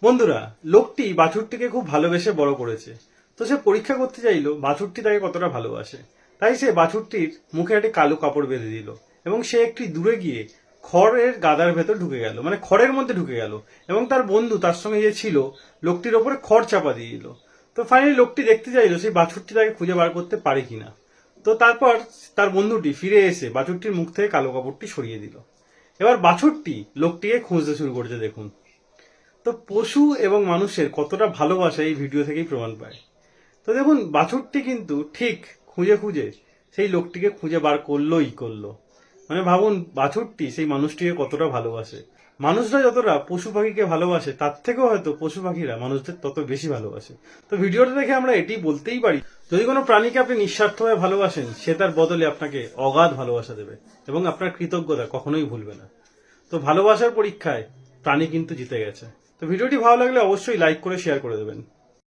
বন্ধুরা, লোকটি বাছুরটিকে খুব ভালোবেসে বড় করেছে। তো সে পরীক্ষা করতে চাইলো বাছুরটি তাকে কতটা ভালোবাসে। তাই সে বাছুরটির মুখে একটি কালো কাপড় বেঁধে দিল এবং সে একটি দূরে গিয়ে খড়ের গাদার ভেতর ঢুকে গেল, মানে খড়ের মধ্যে ঢুকে গেল, এবং তার বন্ধু তার সঙ্গে যে ছিল লোকটির ওপরে খড় চাপা দিয়ে দিল। তো ফাইনালি লোকটি দেখতে চাইলো সেই বাছুরটি তাকে খুঁজে বার করতে পারে কিনা। তো তারপর তার বন্ধুটি ফিরে এসে বাছুরটির মুখ থেকে কালো কাপড়টি সরিয়ে দিল। এবার বাছুরটি লোকটিকে খুঁজতে শুরু করেছে। দেখুন তো পশু এবং মানুষের কতটা ভালোবাসা এই ভিডিও থেকেই প্রমাণ পায়। তো দেখুন, বাছুরটি কিন্তু ঠিক খুঁজে খুঁজে সেই লোকটিকে খুঁজে বার করলোই করলো। মানে ভাবুন, বাছুরটি সেই মানুষটিকে কতটা ভালোবাসে। মানুষরা যতটা পশু পাখিকে ভালোবাসে, তার থেকেও হয়তো পশু পাখিরা মানুষদের তত বেশি ভালোবাসে। তো ভিডিওটা দেখে আমরা এটি বলতেই পারি, যদি কোনো প্রাণীকে আপনি নিঃস্বার্থভাবে ভালোবাসেন, সে তার বদলে আপনাকে অগাধ ভালোবাসা দেবে এবং আপনার কৃতজ্ঞতা কখনোই ভুলবে না। তো ভালোবাসার পরীক্ষায় প্রাণী কিন্তু জিতে গেছে। তো ভিডিওটি ভালো লাগলে অবশ্যই লাইক করে শেয়ার করে দেবেন।